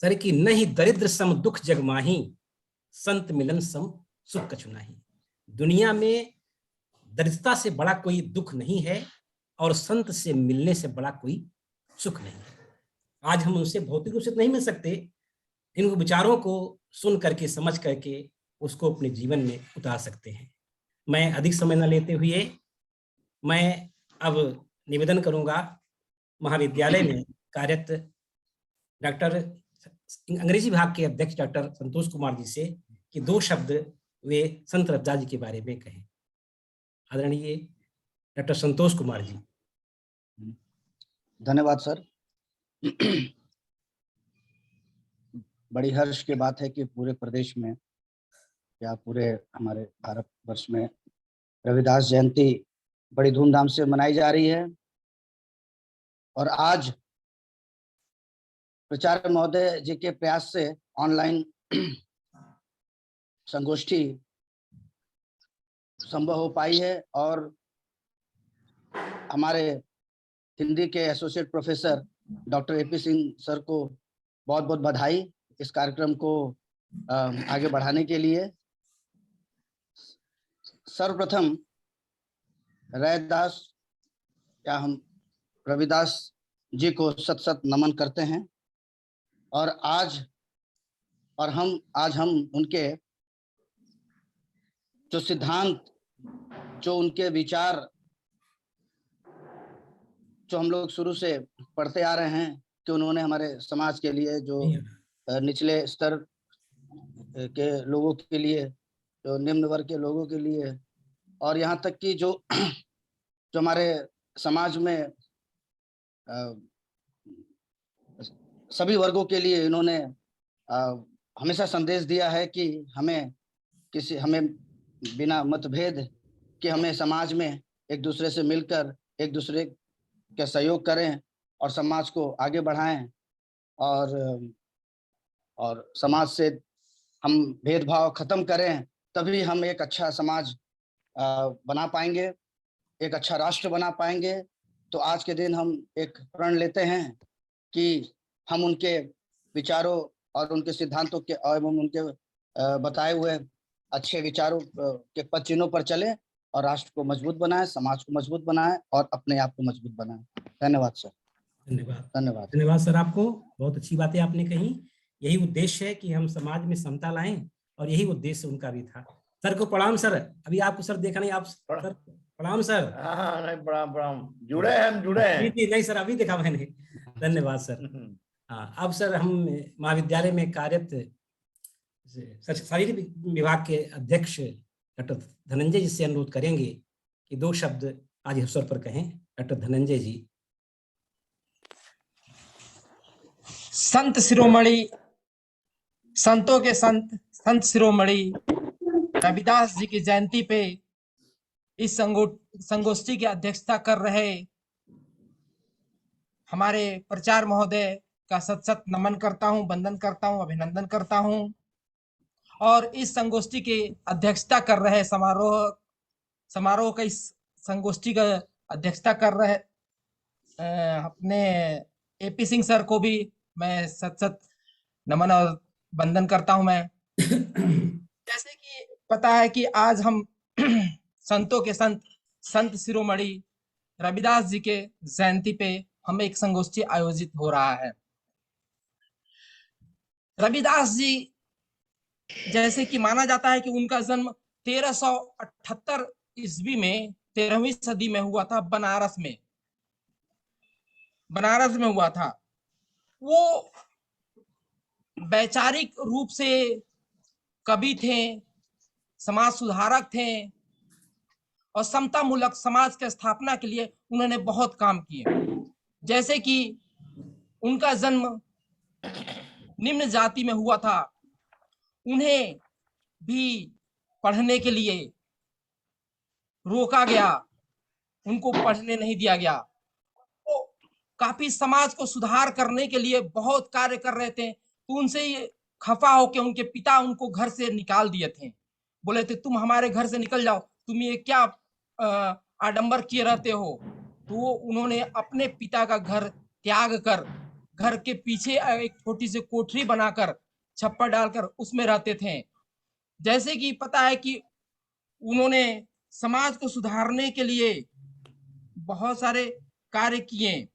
Sir कि नहीं दरिद्र सम दुख जग माही, संत मिलन सम सुख कछु नाही। दुनिया में दरिद्रता से बड़ा कोई दुख नहीं है और संत से मिलने से बड़ा कोई सुख नहीं है। आज हम उनसे भौतिक रूप से नहीं मिल सकते, इन विचारों को सुन करके समझ करके उसको अपने जीवन में उतार सकते हैं। मैं अधिक समय न लेते हुए मैं अब निवेदन करूंगा महाविद्यालय में कार्यरत डॉक्टर अंग्रेजी विभाग के अध्यक्ष डॉक्टर संतोष कुमार जी से कि 2 शब्द वे संत रविदास जी के बारे में कहें। आदरणीय डॉक्टर संतोष कुमार जी। धन्यवाद सर। बड़ी हर्ष की बात है कि पूरे प्रदेश में या पूरे हमारे भारत वर्ष में रविदास जयंती बड़ी धूमधाम से मनाई जा रही है। और आज प्राचार्य महोदय जी के प्रयास से ऑनलाइन संगोष्ठी संभव हो पाई है और हमारे हिंदी के associate professor doctor AP Singh sir को बहुत बहुत बधाई इस कार्यक्रम को आगे बढ़ाने के लिए। सर्वप्रथम रैदास या हम रविदास जी को सत सत नमन करते हैं और आज हम उनके जो सिद्धांत, जो उनके विचार, जो हम लोग शुरू से पढ़ते आ रहे हैं कि उन्होंने हमारे समाज के लिए, जो निचले स्तर के लोगों के लिए, जो निम्न वर्ग के लोगों के लिए और यहाँ तक कि जो हमारे समाज में सभी वर्गों के लिए इन्होंने हमेशा संदेश दिया है कि हमें बिना मतभेद के हमें समाज में एक दूसरे से मिलकर एक दूसरे का सहयोग करें और समाज को आगे बढ़ाएं और समाज से हम भेदभाव खत्म करें, तभी हम एक अच्छा समाज बना पाएंगे, एक अच्छा राष्ट्र बना पाएंगे। तो आज के दिन हम एक प्रण लेते हैं कि हम उनके विचारों और उनके सिद्धांतों के एवं उनके बताए हुए अच्छे विचारों के पद चिन्हों पर चलें और राष्ट्र को मजबूत बनाएं, समाज को मजबूत बनाएं और अपने आप को मजबूत बनाएं। धन्यवाद सर। धन्यवाद सर। आपको बहुत अच्छी बातें आपने कही। यही उद्देश्य है कि हम समाज में समता लाएं और यही उद्देश्य उनका भी था। सर को प्रणाम सर। अभी आपको सर देखा नहीं, आप सर प्रणाम सर। हाँ नहीं प्रणाम जुड़े हैं नहीं सर अभी देखा मैंने। धन्यवाद सर। हाँ अब सर हम महाविद्यालय में कार्यरत शारीरिक विभाग के अध्यक्ष डॉक्टर धनंजय जी से अनुरोध करेंगे कि 2 शब्द आज अवसर पर कहें। डॉक्टर धनंजय जी। संत शिरोमणि, संतों के संत शिरोमणि रविदास जी की जयंती पे इस संगोष्ठी की अध्यक्षता कर रहे हमारे प्राचार्य महोदय का सत सत नमन करता हूं, वंदन करता हूं, अभिनंदन करता हूं। और इस संगोष्ठी की अध्यक्षता कर रहे समारोह का इस संगोष्ठी का अध्यक्षता कर रहे अपने एपी सिंह सर को भी मैं सत सत नमन और वंदन करता हूं। मैं जैसे कि पता है कि आज हम संतों के संत शिरोमणि रविदास जी के जयंती पे हमें एक संगोष्ठी आयोजित हो रहा है। रविदास जी जैसे कि माना जाता है कि उनका जन्म 1378 ईस्वी में 13वीं सदी में हुआ था, बनारस में हुआ था। वो वैचारिक रूप से कवि थे, समाज सुधारक थे और समता मूलक समाज के स्थापना के लिए उन्होंने बहुत काम किए। जैसे कि उनका जन्म निम्न जाति में हुआ था, उन्हें भी पढ़ने के लिए रोका गया, उनको पढ़ने नहीं दिया गया। वो काफी समाज को सुधार करने के लिए बहुत कार्य कर रहे थे। तो उनसे खफा होकर उनके पिता उनको घर से निकाल दिए थे, बोले थे तुम हमारे घर से निकल जाओ, तुम ये क्या आडंबर किए रहते हो। तो उन्होंने अपने पिता का घर त्याग कर घर के पीछे एक छोटी सी कोठरी बनाकर छप्पर डालकर उसमें रहते थे। जैसे कि पता है कि उन्होंने समाज को सुधारने के लिए बहुत सारे कार्य किए।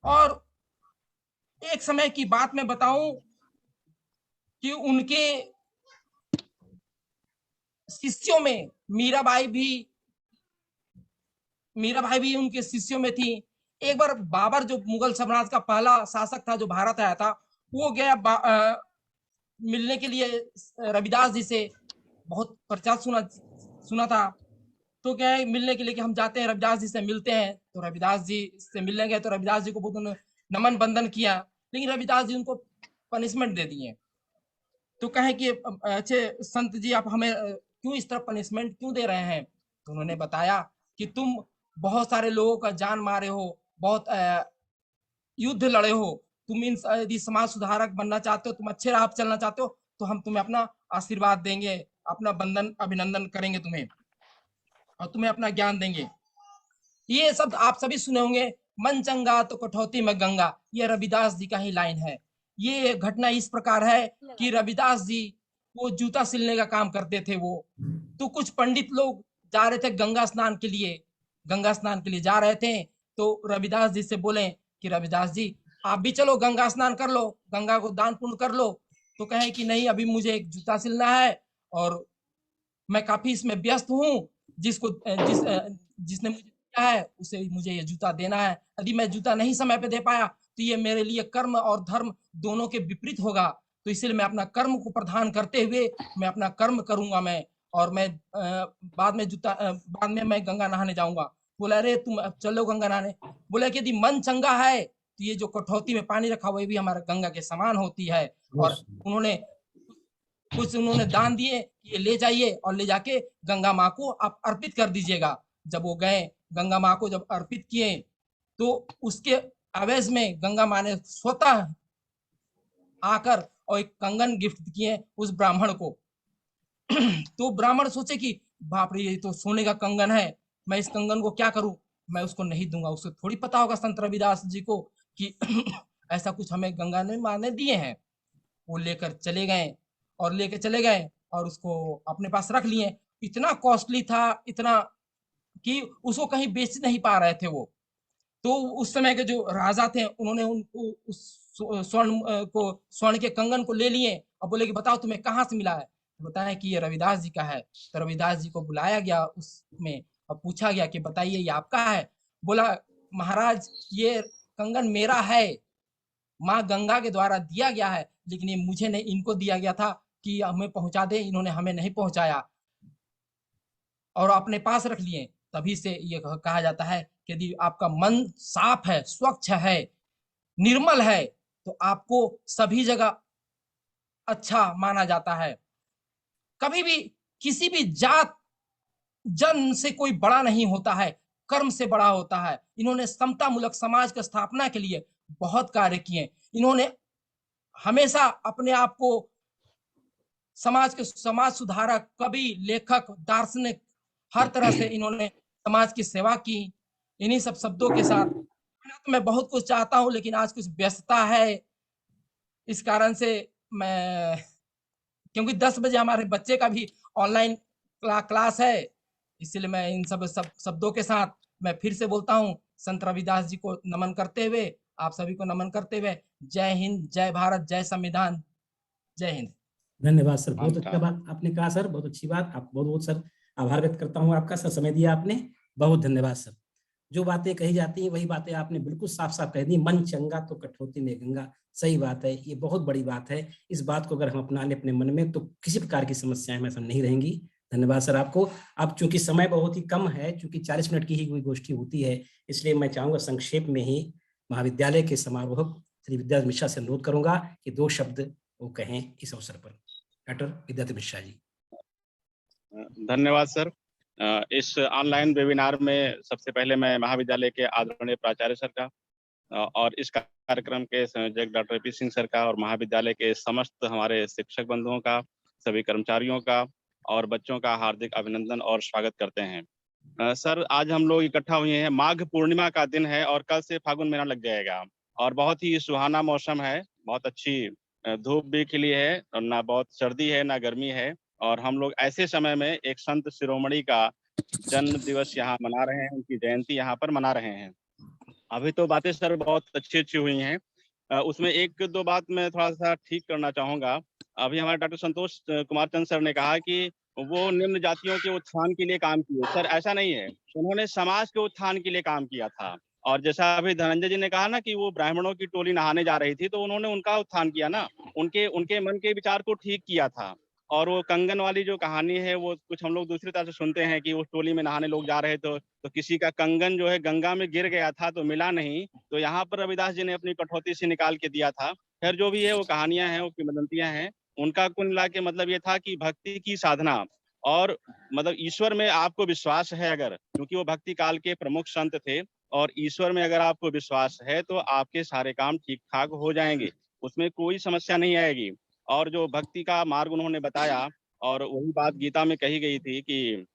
और एक समय की बात मैं बताऊं कि उनके शिष्यों में मीराबाई भी उनके शिष्यों में थी। एक बार बाबर जो मुगल साम्राज्य का पहला शासक था जो भारत आया था, वो गया मिलने के लिए रविदास जी से। बहुत प्रचार सुना था, तो क्या है मिलने के लिए कि हम जाते हैं रविदास जी से मिलते हैं। तो रविदास जी से मिलने गए तो रविदास जी को बहुत उन्होंने नमन बंदन किया, लेकिन रविदास जी उनको पनिशमेंट दे दिए। तो कहे कि अच्छे संत जी आप हमें क्यों इस तरह पनिशमेंट क्यों दे रहे हैं? तो उन्होंने बताया कि तुम बहुत सारे लोगों का जान मारे हो, बहुत युद्ध लड़े हो, तुम इन यदि समाज सुधारक बनना चाहते हो, तुम अच्छे राह पे चलना चाहते हो, तो हम तुम्हें अपना आशीर्वाद देंगे, अपना बंधन अभिनंदन करेंगे तुम्हें और तुम्हें अपना ज्ञान देंगे। ये शब्द आप सभी सुने होंगे, मन चंगा तो कठौती में गंगा, ये रविदास जी का ही लाइन है। ये घटना इस प्रकार है कि रविदास जी वो जूता सिलने का काम करते थे। वो तो कुछ पंडित लोग जा रहे थे गंगा स्नान के लिए जा रहे थे। तो रविदास जी से बोले कि रविदास जी आप भी चलो गंगा स्नान कर लो, गंगा को दान पुण्य कर लो। तो कहे कि नहीं, अभी मुझे एक जूता सिलना है और मैं काफी इसमें व्यस्त हूँ। जिसने मुझे दिया है उसे मुझे ये जूता देना है। यदि मैं जूता नहीं समय पे दे पाया तो ये मेरे लिए कर्म और धर्म दोनों के विपरीत होगा। तो इसलिए मैं अपना कर्म को प्रधान करते हुए मैं अपना कर्म करूंगा मैं, और मैं बाद में मैं गंगा नहाने जाऊंगा। बोला अरे तुम अब चलो गंगा नहाने। बोला कि यदि मन चंगा है तो ये जो कठौती में पानी रखा हुआ है भी हमारा गंगा के समान होती है। और उन्होंने दान दिए, ये ले जाइए और ले जाके गंगा माँ को आप अर्पित कर दीजिएगा। जब वो गए गंगा माँ को जब अर्पित किए तो उसके आवेश में गंगा माँ ने स्वतः आकर और एक कंगन गिफ्ट किए उस ब्राह्मण को। तो ब्राह्मण सोचे कि बाप रे, ये तो सोने का कंगन है, मैं इस कंगन को क्या करूं, मैं उसको नहीं दूंगा। उसको थोड़ी पता होगा संत रविदास जी को कि ऐसा कुछ हमें गंगा ने माँ ने दिए हैं। वो लेकर चले गए और उसको अपने पास रख लिए। इतना कॉस्टली था, इतना कि उसको कहीं बेच नहीं पा रहे थे वो। तो उस समय के जो राजा थे उन्होंने उनको उस स्वर्ण के कंगन को ले लिए और बोले कि बताओ तुम्हें कहाँ से मिला है। तो बताया कि ये रविदास जी का है। तो रविदास जी को बुलाया गया उसमें और पूछा गया कि बताइए ये आपका है? बोला महाराज ये कंगन मेरा है, माँ गंगा के द्वारा दिया गया है, लेकिन ये मुझे नहीं, इनको दिया गया था कि हमें पहुंचा दे, इन्होंने हमें नहीं पहुंचाया और अपने पास रख लिए। तभी से ये कहा जाता है कि यदि आपका मन साफ है, स्वच्छ है, निर्मल है, तो आपको सभी जगह अच्छा माना जाता है। कभी भी किसी भी जात जन से कोई बड़ा नहीं होता है, कर्म से बड़ा होता है। इन्होंने समता मूलक समाज की स्थापना के लिए बहुत कार्य किए। इन्होंने हमेशा अपने आप को समाज सुधारक, कवि, लेखक, दार्शनिक, हर तरह से इन्होंने समाज की सेवा की। इन्हीं सब शब्दों के साथ तो मैं बहुत कुछ चाहता हूं, लेकिन आज कुछ व्यस्तता है, इस कारण से मैं, क्योंकि 10 बजे हमारे बच्चे का भी ऑनलाइन क्लास है, इसलिए मैं इन सब शब्दों के साथ मैं फिर से बोलता हूँ, संत रविदास जी को नमन करते हुए, आप सभी को नमन करते हुए, जय हिंद, जय भारत, जय संविधान, जय हिंद। धन्यवाद सर, बहुत अच्छा बात आपने कहा सर, बहुत अच्छी बात। आपको बहुत बहुत सर आभार व्यक्त करता हूँ आपका, सर समय दिया आपने, बहुत धन्यवाद सर। जो बातें कही जाती हैं वही बातें आपने बिल्कुल साफ साफ कह दी, मन चंगा तो कठौती में गंगा। सही बात है, ये बहुत बड़ी बात है। इस बात को अगर हम अपना लें अपने मन में तो किसी प्रकार की समस्याएं हमें नहीं रहेंगी। धन्यवाद सर आपको। अब चूंकि समय बहुत ही कम है, चूंकि 40 मिनट की ही कोई गोष्ठी होती है, इसलिए मैं चाहूंगा संक्षेप में ही महाविद्यालय के समारोहक श्री विद्यार्थी मिश्रा से अनुरोध करूंगा कि 2 शब्द वो कहें इस अवसर पर। डॉक्टर विद्यार्थी मिश्रा जी। धन्यवाद सर। इस ऑनलाइन वेबिनार में सबसे पहले मैं महाविद्यालय के आदरणीय प्राचार्य सर का और इस कार्यक्रम के संयोजक डॉक्टर पी सिंह सर का और महाविद्यालय के समस्त हमारे शिक्षक बंधुओं का, सभी कर्मचारियों का और बच्चों का हार्दिक अभिनंदन और स्वागत करते हैं। सर आज हम लोग इकट्ठा हुए हैं, माघ पूर्णिमा का दिन है और कल से फागुन महीना लग जाएगा। और बहुत ही सुहाना मौसम है, बहुत अच्छी धूप भी खिली है और ना बहुत सर्दी है ना गर्मी है। और हम लोग ऐसे समय में एक संत शिरोमणि का जन्म दिवस यहाँ मना रहे हैं, उनकी जयंती यहाँ पर मना रहे हैं। अभी तो बातें सर बहुत अच्छी-अच्छी हुई हैं। उसमें 1-2 बात मैं थोड़ा-सा ठीक करना चाहूँगा। अभी हमारे डॉक्टर संतोष कुमार चंद सर ने कहा कि वो निम्न जातियों के उत्थान के लिए काम किए। सर ऐसा नहीं है, उन्होंने समाज के उत्थान के लिए काम किया था। और जैसा अभी धनंजय जी ने कहा ना कि वो ब्राह्मणों की टोली नहाने जा रही थी, तो उन्होंने उनका उत्थान किया ना, उनके उनके मन के विचार को ठीक किया था। और वो कंगन वाली जो कहानी है, वो कुछ हम लोग दूसरी तरह से सुनते हैं कि उस टोली में नहाने लोग जा रहे तो किसी का कंगन जो है गंगा में गिर गया था तो मिला नहीं, तो यहाँ पर रविदास जी ने अपनी कठौती से निकाल के दिया था। खैर जो भी है वो कहानियाँ हैं, वो किंवदंतियाँ हैं। उनका कुल मिला के मतलब ये था कि भक्ति की साधना और मतलब ईश्वर में आपको विश्वास है अगर, क्योंकि वो भक्ति काल के प्रमुख संत थे और ईश्वर में अगर आपको विश्वास है तो आपके सारे काम ठीक-ठाक हो जाएँगे, उसमें कोई समस्या नहीं आएगी। और जो भक्ति का मार्ग उन्होंने बताया और वही बात गीता में कही गई थी कि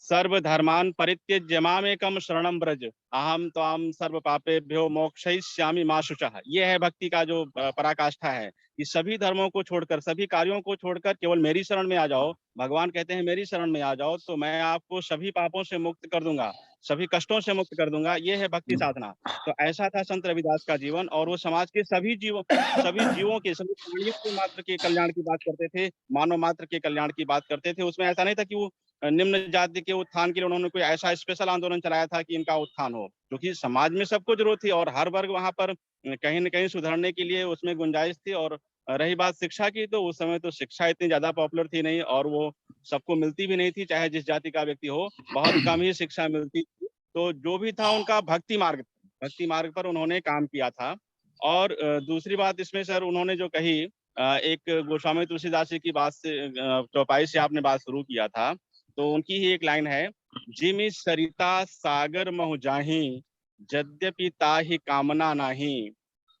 सर्वधर्मान् परित्यज्य मामेकं शरणं व्रज, अहम त्वां सर्व पापेभ्यो मोक्षयिष्यामि मा शुचः। ये है भक्ति का जो पराकाष्ठा है कि सभी धर्मों को छोड़कर, सभी कार्यों को छोड़कर केवल मेरी शरण में आ जाओ। भगवान कहते हैं मेरी शरण में आ जाओ तो मैं आपको सभी पापों से मुक्त कर दूंगा, सभी कष्टों से मुक्त कर दूंगा। ये है भक्ति साधना। तो ऐसा था संत रविदास का जीवन और वो समाज के सभी जीवों के, सभी प्राणियों के मात्र के कल्याण की बात करते थे, मानव मात्र के कल्याण की बात करते थे। उसमें ऐसा नहीं था कि वो निम्न जाति के उत्थान के लिए उन्होंने कोई ऐसा स्पेशल आंदोलन चलाया था कि इनका उत्थान हो, क्योंकि समाज में सबको जरूरत थी और हर वर्ग वहाँ पर कहीं न कहीं सुधरने के लिए उसमें गुंजाइश थी। और रही बात शिक्षा की, तो उस समय तो शिक्षा इतनी ज़्यादा पॉपुलर थी नहीं और वो सबको मिलती भी नहीं थी, चाहे जिस जाति का व्यक्ति हो, बहुत कम ही शिक्षा मिलती थी। तो जो भी था उनका भक्ति मार्ग पर उन्होंने काम किया था। और दूसरी बात इसमें सर उन्होंने जो कही एक गोस्वामी तुलसीदास जी की बात से चौपाई से आपने बात शुरू किया था, तो उनकी ही एक लाइन है, जिमि सरिता सागर महु जाहि, यद्यपि ताहि कामना नाही,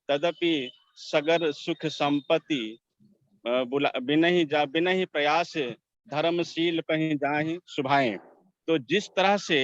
तदपि सगर सुख संपत्ति बिनहि प्रयास धर्मशील कहीं जाहि शुभाएं। तो जिस तरह से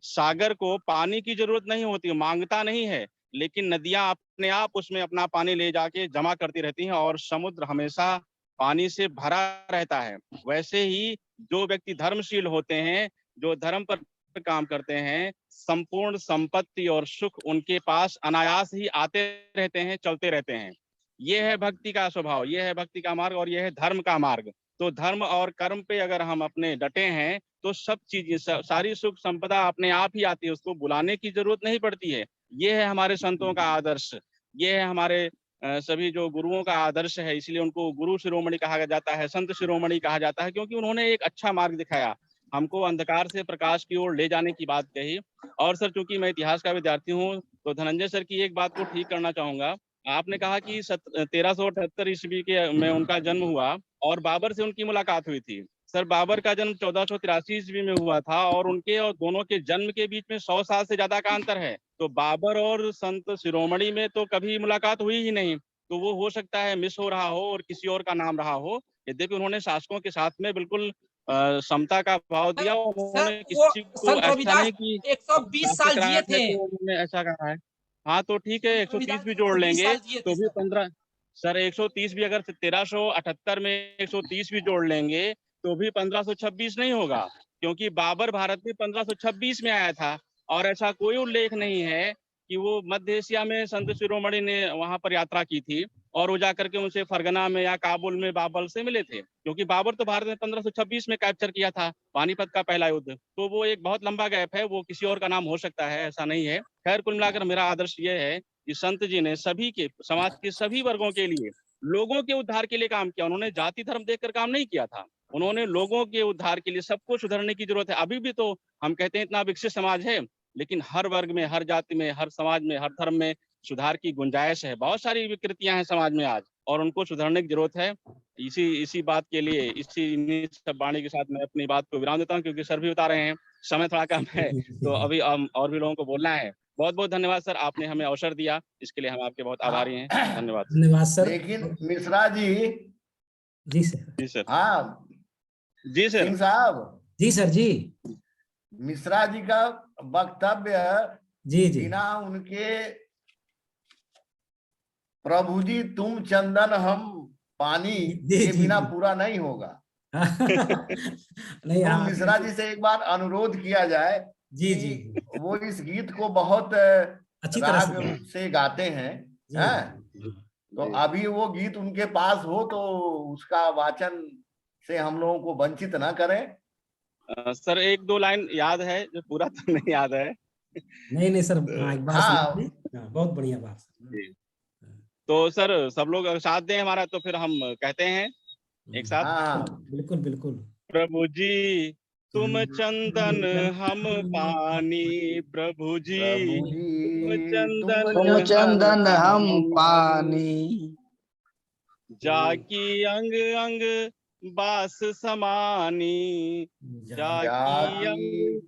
सागर को पानी की जरूरत नहीं होती, मांगता नहीं है, लेकिन नदियां अपने आप उसमें अपना पानी ले जाके जमा करती रहती हैं और समुद्र हमेशा पानी से भरा रहता है। वैसे ही जो व्यक्ति धर्मशील होते हैं, जो धर्म पर काम करते हैं, संपूर्ण संपत्ति और सुख उनके पास अनायास ही आते रहते हैं, चलते रहते हैं। ये है भक्ति का स्वभाव, ये है भक्ति का मार्ग और ये है धर्म का मार्ग। तो धर्म और कर्म पे अगर हम अपने डटे हैं तो सब चीजें सारी सुख संपदा अपने आप ही आती है, उसको बुलाने की जरूरत नहीं पड़ती है। ये है हमारे संतों का आदर्श, ये है हमारे सभी जो गुरुओं का आदर्श है, इसलिए उनको गुरु शिरोमणि कहा जाता है, संत शिरोमणि कहा जाता है, क्योंकि उन्होंने एक अच्छा मार्ग दिखाया, हमको अंधकार से प्रकाश की ओर ले जाने की बात कही। और सर चूंकि मैं इतिहास का विद्यार्थी हूँ तो धनंजय सर की एक बात को ठीक करना चाहूंगा। आपने कहा कि 1378 ईस्वी के में उनका जन्म हुआ और बाबर से उनकी मुलाकात हुई थी। सर बाबर का जन्म 1483 ईस्वी में हुआ था और उनके और दोनों के जन्म के बीच में 100 साल से ज्यादा का अंतर है। तो बाबर और संत शिरोमणि में तो कभी मुलाकात हुई ही नहीं, तो वो हो सकता है मिस हो रहा हो और किसी और का नाम रहा हो। यद्यपि उन्होंने शासकों के साथ में बिल्कुल समता का भाव दिया, सर उन्होंने वो किसी को संत ऐसा रविदास नहीं कि 120 आपके साल जिए करार है थे। तो उन्होंने ऐसा कहा है। हाँ तो ठीक है, 130 रविदास भी जी जोड़ 120 लेंगे साल जिए थे तो भी सर। 15। सर 130 भी अगर 1378 में 130 भी जोड़ लेंगे तो भी 1526 नहीं होगा, क्योंकि बाबर भारत में 1526 में आया था और ऐसा कोई उल्लेख नहीं है कि वो मध्य एशिया में संत शिरोमणि ने वहां पर यात्रा की थी और वो जाकर के उनसे फरगना में या काबुल में बाबर से मिले थे, क्योंकि बाबर तो भारत में 1526 में कैप्चर किया था, पानीपत का पहला युद्ध। तो वो एक बहुत लंबा गैप है, वो किसी और का नाम हो सकता है, ऐसा नहीं है। खैर कुल मिलाकर मेरा आदर्श ये है कि संत जी ने सभी के, समाज के सभी वर्गों के लिए, लोगों के उद्धार के लिए काम किया। उन्होंने जाति धर्म देखकर काम नहीं किया था, उन्होंने लोगों के उद्धार के लिए, सबको सुधरने की जरूरत है। अभी भी तो हम कहते हैं इतना विकसित समाज है, लेकिन हर वर्ग में, हर जाति में, हर समाज में, हर धर्म में सुधार की गुंजाइश है। बहुत सारी विकृतियां हैं समाज में आज और उनको सुधरने की जरूरत है। इसी बात के लिए, इन्हीं सब वाणी के साथ मैं अपनी बात को विराम देता हूँ, क्योंकि सर भी बता रहे हैं समय थोड़ा कम है, तो अभी और भी लोगों को बोलना है। बहुत बहुत धन्यवाद सर, आपने हमें अवसर दिया, इसके लिए हम आपके बहुत आभारी हैं। धन्यवाद। धन्यवाद सर। लेकिन मिश्रा जी, जी सर। जी सर। हाँ जी सर। सिंह साहब, जी सर। जी मिश्रा जी का वक्तव्य जी जी बिना उनके प्रभु जी तुम चंदन हम पानी जी, के जी, बिना जी। पूरा नहीं होगा। नहीं, तो हाँ, मिश्रा जी से एक बार अनुरोध किया जाए जी, जी, कि जी। वो इस गीत को बहुत अच्छी तरह से राग गाएं। से गाते हैं। जी, हैं? जी, तो अभी वो गीत उनके पास हो तो उसका वाचन से हम लोगों को वंचित ना करें। सर 1-2 लाइन याद है, जो पूरा तो नहीं याद है। नहीं, नहीं सर, हाँ, एक बार सुना हाँ, दें। हाँ, बहुत बढ़िया बात सर। जी। तो सर सब लोग अगर साथ दें हमारा, तो फिर हम कहते हैं एक साथ। हाँ, बिल्कुल, बिल्कुल। प्रभु जी तुम चंदन हम पानी, प्रभु जी प्रभु तुम जी तुम चंदन तुम हम चंदन हम पानी, पानी, जाकी अंग अंग बास समानी, जाकी जाकी अंग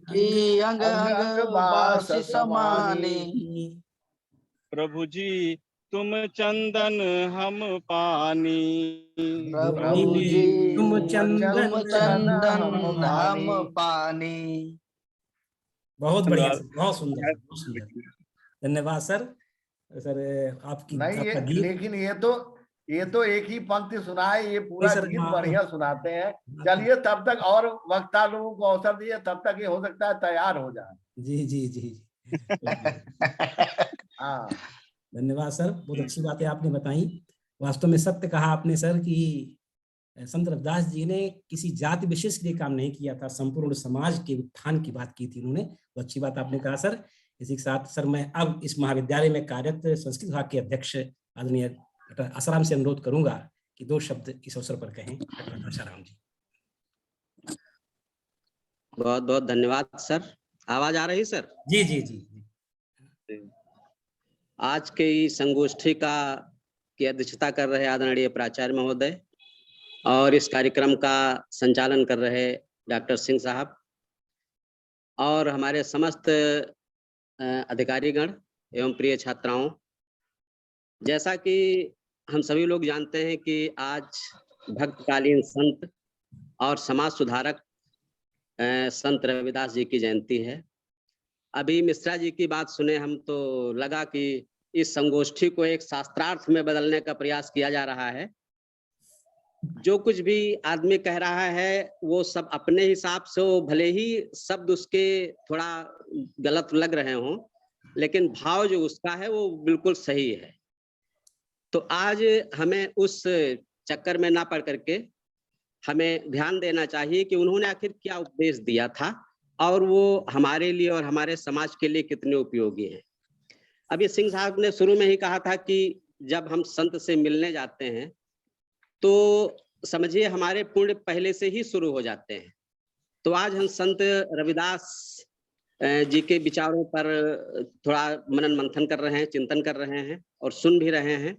की अंग अंग अंग अंग बास बासी समानी। समानी। प्रभु जी तुम चंदन हम पानी, प्रभु जी तुम तुम चंदन चंदन हम हम पानी। पानी। बहुत बढ़िया धन्यवाद। सर, बहुत सुंदर सर, बहुत सुंदर। धन्यवाद सर। सर आपकी नहीं, आपका ये गीत। लेकिन ये तो एक ही पंक्ति सुनाए, ये नहीं पूरा सर, गीत हाँ, बढ़िया सुनाते हैं। हाँ, चलिए तब तक और वक्ता लोगों को अवसर दिए, तब तक ये हो सकता है तैयार हो जाए। जी, जी, जी, जी। हाँ, धन्यवाद सर, बहुत अच्छी बातें आपने बताई। वास्तव में सत्य कहा आपने सर कि संत रविदास जी ने किसी जाति विशेष के लिए काम नहीं किया था, संपूर्ण समाज के उत्थान की बात की थी उन्होंने। तो अच्छी बात आपने कहा सर। इसी के साथ सर मैं अब इस महाविद्यालय में कार्यरत संस्कृत विभाग के अध्यक्ष आदरणीय डॉक्टर आसाराम से अनुरोध करूंगा कि 2 शब्द इस अवसर पर कहें। डॉक्टर आसाराम जी। बहुत बहुत धन्यवाद सर। आवाज आ रही सर? जी, जी, जी, जी। आज के इस संगोष्ठी की अध्यक्षता कर रहे आदरणीय प्राचार्य महोदय और इस कार्यक्रम का संचालन कर रहे डॉक्टर सिंह साहब और हमारे समस्त अधिकारीगण एवं प्रिय छात्राओं, जैसा कि हम सभी लोग जानते हैं कि आज भक्तकालीन संत और समाज सुधारक संत रविदास जी की जयंती है। अभी मिश्रा जी की बात सुने हम तो लगा कि इस संगोष्ठी को एक शास्त्रार्थ में बदलने का प्रयास किया जा रहा है। जो कुछ भी आदमी कह रहा है वो सब अपने हिसाब से हो, भले ही शब्द उसके थोड़ा गलत लग रहे हों, लेकिन भाव जो उसका है वो बिल्कुल सही है। तो आज हमें उस चक्कर में ना पड़ करके हमें ध्यान देना चाहिए कि उन्होंने आखिर क्या उपदेश दिया था और वो हमारे लिए और हमारे समाज के लिए कितने उपयोगी हैं। अभी सिंह साहब ने शुरू में ही कहा था कि जब हम संत से मिलने जाते हैं तो समझिए हमारे पुण्य पहले से ही शुरू हो जाते हैं। तो आज हम संत रविदास जी के विचारों पर थोड़ा मनन मंथन कर रहे हैं, चिंतन कर रहे हैं और सुन भी रहे हैं।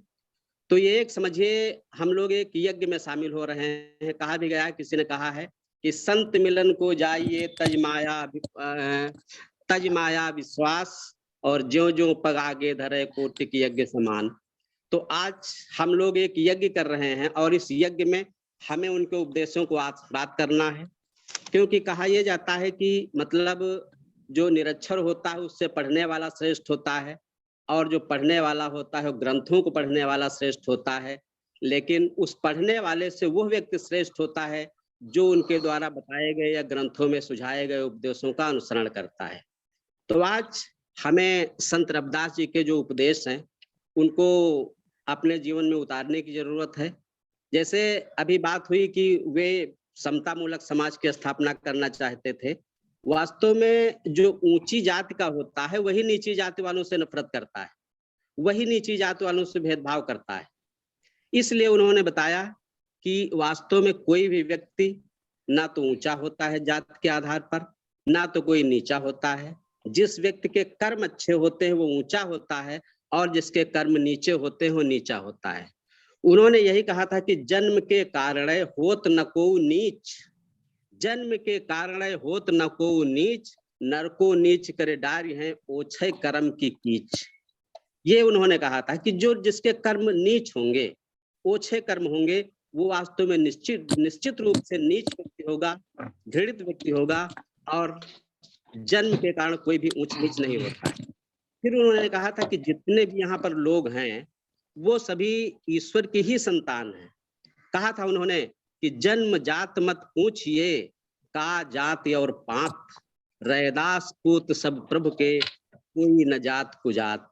तो ये एक समझिए हम लोग एक यज्ञ में शामिल हो रहे हैं। कहा भी गया है, किसी ने कहा है कि संत मिलन को जाइए तज माया विश्वास और ज्यों ज्यों पग आगे धरे कोटिक यज्ञ समान। तो आज हम लोग एक यज्ञ कर रहे हैं और इस यज्ञ में हमें उनके उपदेशों को आज बात करना है, क्योंकि कहा यह जाता है कि मतलब जो निरक्षर होता है उससे पढ़ने वाला श्रेष्ठ होता है और जो पढ़ने वाला होता है वो ग्रंथों को पढ़ने वाला श्रेष्ठ होता है, लेकिन उस पढ़ने वाले से वह व्यक्ति श्रेष्ठ होता है जो उनके द्वारा बताए गए या ग्रंथों में सुझाए गए उपदेशों का अनुसरण करता है। तो आज हमें संत रविदास जी के जो उपदेश हैं उनको अपने जीवन में उतारने की जरूरत है। जैसे अभी बात हुई कि वे समता मूलक समाज की स्थापना करना चाहते थे। वास्तव में जो ऊंची जाति का होता है वही नीची जाति वालों से नफरत करता है, वही नीची जाति वालों से भेदभाव करता है। इसलिए उन्होंने बताया कि वास्तव में कोई भी व्यक्ति ना तो ऊंचा होता है जाति के आधार पर, ना तो कोई नीचा होता है। जिस व्यक्ति के कर्म अच्छे होते हैं वो ऊंचा होता है और जिसके कर्म नीचे होते हैं वो नीचा होता है। उन्होंने यही कहा था कि जन्म के कारण होत न को नीच, जन्म के कारण होत न को नीच, नर को नीच करे डारी है ओछे कर्म की कीच। ये उन्होंने कहा था कि जो जिसके कर्म नीच होंगे, ओछे कर्म होंगे, वो वास्तव में निश्चित रूप से नीच व्यक्ति होगा, घृणित व्यक्ति होगा और जन्म के कारण कोई भी ऊंच नीच नहीं होता है। फिर उन्होंने कहा था कि जितने भी यहाँ पर लोग हैं वो सभी ईश्वर की ही संतान है। कहा था उन्होंने कि जन्म जात मत पूछिए, का जात और पात, रैदास पूत सब प्रभु के, कोई न जात कुजात।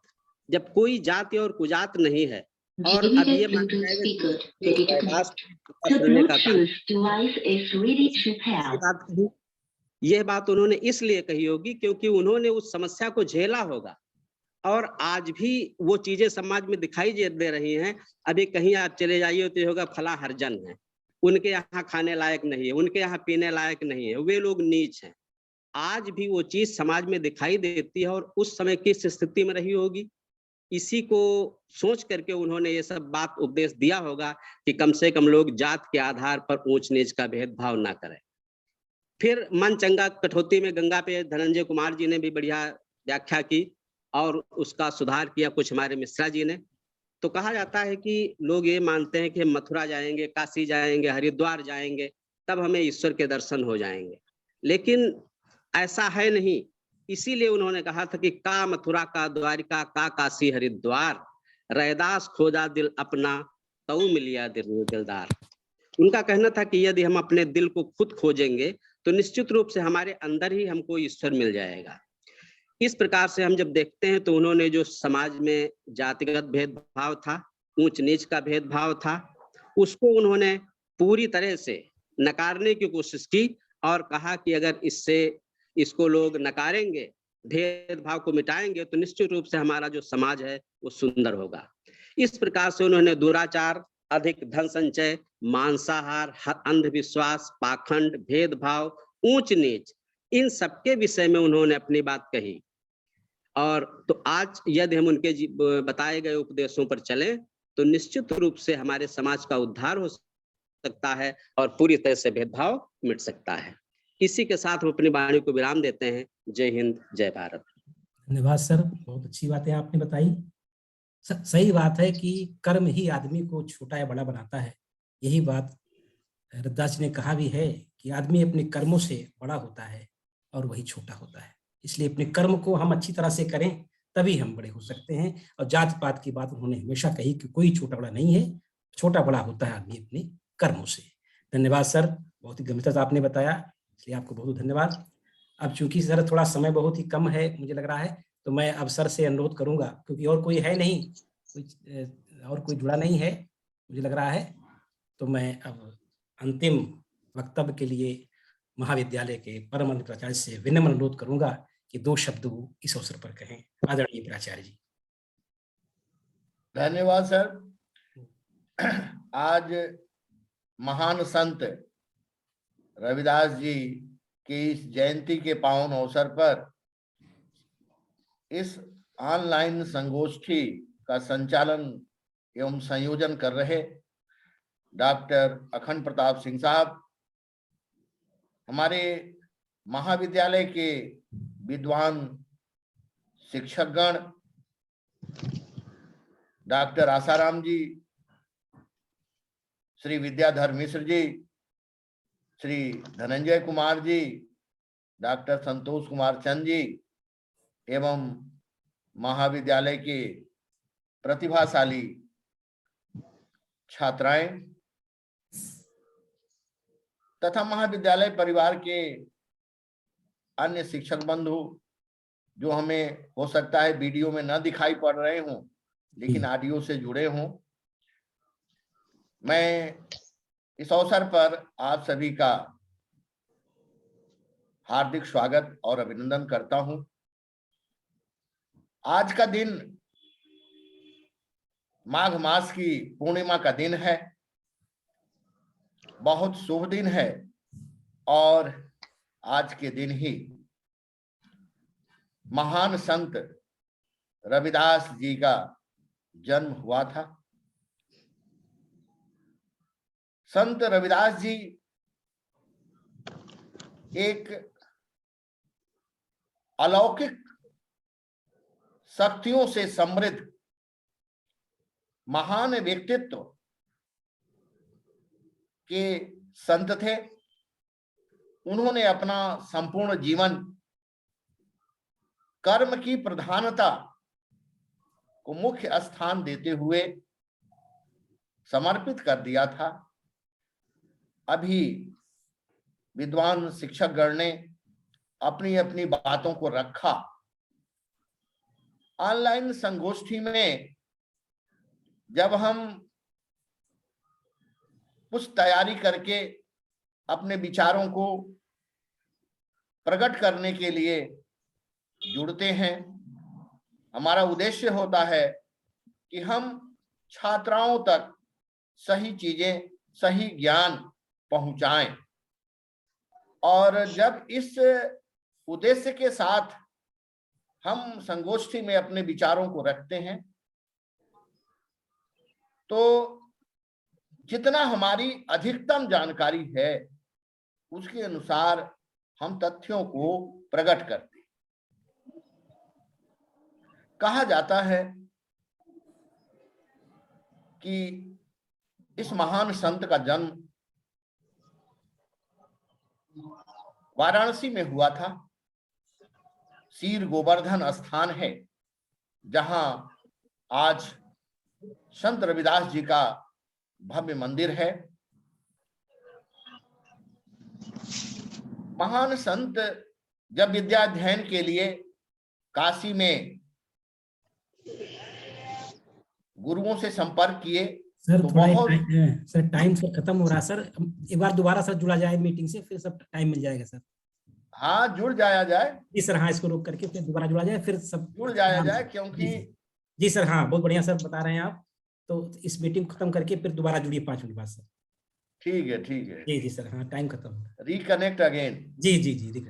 जब कोई जाति और कुजात नहीं है, और अब ये माना जाएगा कि रैदास सुनने का काम, यह बात उन्होंने इसलिए कही होगी क्योंकि उन्होंने उस समस्या को झेला होगा, और आज भी वो चीजें समाज में दिखाई दे रही हैं। अभी कहीं आप चले जाइए तो होगा फला हरिजन है, उनके यहाँ खाने लायक नहीं है, उनके यहाँ पीने लायक नहीं है, वे लोग नीच हैं। आज भी वो चीज समाज में दिखाई देती है, और उस समय किस स्थिति में रही होगी, इसी को सोच करके उन्होंने ये सब बात उपदेश दिया होगा कि कम से कम लोग जात के आधार पर ऊंच नीच का भेदभाव ना करें। फिर मन चंगा कठौती में गंगा पे धनंजय कुमार जी ने भी बढ़िया व्याख्या की और उसका सुधार किया, कुछ हमारे मिश्रा जी ने। तो कहा जाता है कि लोग ये मानते हैं कि हम मथुरा जाएंगे, काशी जाएंगे, हरिद्वार जाएंगे, तब हमें ईश्वर के दर्शन हो जाएंगे, लेकिन ऐसा है नहीं। इसीलिए उन्होंने कहा था कि का मथुरा का द्वारिका का काशी हरिद्वार, रैदास खोजा दिल अपना, तऊ मिलिया दिलदार। उनका कहना था कि यदि हम अपने दिल को खुद खोजेंगे तो निश्चित रूप से हमारे अंदर ही हमको ईश्वर मिल जाएगा। इस प्रकार से हम जब देखते हैं तो उन्होंने जो समाज में जातिगत भेदभाव था, ऊंच नीच का भेदभाव था, उसको उन्होंने पूरी तरह से नकारने की कोशिश की और कहा कि अगर इसको लोग नकारेंगे, भेदभाव को मिटाएंगे, तो निश्चित रूप से हमारा जो समाज है वो सुंदर होगा। इस प्रकार से उन्होंने दुराचार, अधिक धन संचय, मांसाहार, अंधविश्वास, पाखंड, भेदभाव, ऊंच नीच, इन सबके विषय में उन्होंने अपनी बात कही। और तो आज यदि हम उनके बताए गए उपदेशों पर चलें तो निश्चित रूप से हमारे समाज का उद्धार हो सकता है और पूरी तरह से भेदभाव मिट सकता है। इसी के साथ हम अपनी वाणी को विराम देते हैं। जय हिंद, जय भारत। धन्यवाद सर, बहुत अच्छी बातें आपने बताई। सही बात है कि कर्म ही आदमी को छोटा या बड़ा बनाता है। यही बात रविदास जी ने कहा भी है कि आदमी अपने कर्मों से बड़ा होता है और वही छोटा होता है। इसलिए अपने कर्म को हम अच्छी तरह से करें तभी हम बड़े हो सकते हैं। और जात पात की बात उन्होंने हमेशा कही कि कोई छोटा बड़ा नहीं है, छोटा बड़ा होता है आदमी अपने कर्मों से। धन्यवाद सर, बहुत ही गंभीरता से आपने बताया, इसलिए आपको बहुत धन्यवाद। अब चूंकि सर थोड़ा समय बहुत ही कम है मुझे लग रहा है, तो मैं अब सर से अनुरोध करूंगा, क्योंकि और कोई है नहीं, और कोई जुड़ा नहीं है मुझे लग रहा है, तो मैं अब अंतिम वक्तव्य के लिए महाविद्यालय के परम प्राचार्य से विनम्र अनुरोध करूंगा कि 2 शब्द इस अवसर पर कहें। आदरणीय प्राचार्य जी। धन्यवाद सर। आज महान संत रविदास जी की इस जयंती के पावन अवसर पर इस ऑनलाइन संगोष्ठी का संचालन एवं संयोजन कर रहे डॉक्टर अखंड प्रताप सिंह साहब, हमारे महाविद्यालय के विद्वान शिक्षकगण, डॉक्टर आसाराम जी, श्री विद्याधर मिश्र जी, श्री धनंजय कुमार जी, डॉक्टर संतोष कुमार चंद जी एवं महाविद्यालय के प्रतिभाशाली छात्राएं तथा महाविद्यालय परिवार के अन्य शिक्षक बंधु जो हमें हो सकता है वीडियो में न दिखाई पड़ रहे हों लेकिन ऑडियो से जुड़े हों, मैं इस अवसर पर आप सभी का हार्दिक स्वागत और अभिनंदन करता हूं। आज का दिन माघ मास की पूर्णिमा का दिन है, बहुत शुभ दिन है और आज के दिन ही महान संत रविदास जी का जन्म हुआ था। संत रविदास जी एक अलौकिक शक्तियों से समृद्ध महान व्यक्तित्व के संत थे। उन्होंने अपना संपूर्ण जीवन कर्म की प्रधानता को मुख्य स्थान देते हुए समर्पित कर दिया था। अभी विद्वान शिक्षकगण ने अपनी अपनी बातों को रखा। ऑनलाइन संगोष्ठी में जब हम कुछ तैयारी करके अपने विचारों को प्रकट करने के लिए जुड़ते हैं, हमारा उद्देश्य होता है कि हम छात्राओं तक सही चीजें, सही ज्ञान पहुंचाएं। और जब इस उद्देश्य के साथ हम संगोष्ठी में अपने विचारों को रखते हैं तो जितना हमारी अधिकतम जानकारी है उसके अनुसार हम तथ्यों को प्रकट करते हैं। कहा जाता है कि इस महान संत का जन्म वाराणसी में हुआ था। सीर गोवर्धन स्थान है जहां आज संत रविदास जी का भव्य मंदिर है। महान संत जब विद्या अध्ययन के लिए काशी में गुरुओं से संपर्क किए सर तो थोड़ा बहुत सर टाइम सर खत्म हो रहा है सर, एक बार दोबारा सर जुड़ा जाए मीटिंग से, फिर सब टाइम मिल जाएगा सर। हाँ जुड़ जाया जाए। जी सर, हाँ इसको रोक करके फिर दोबारा जुड़ा जाए, फिर सब जुड़ जाया आराम जाए से। क्योंकि जी सर, हाँ बहुत बढ़िया सर बता रहे हैं आप। तो इस मीटिंग खत्म करके फिर दोबारा जुड़िए 5 मिनट बाद सर। ठीक है, ठीक है। जी जी सर, हाँ टाइम खत्म हो रहा है। Reconnect again. जी जी जी,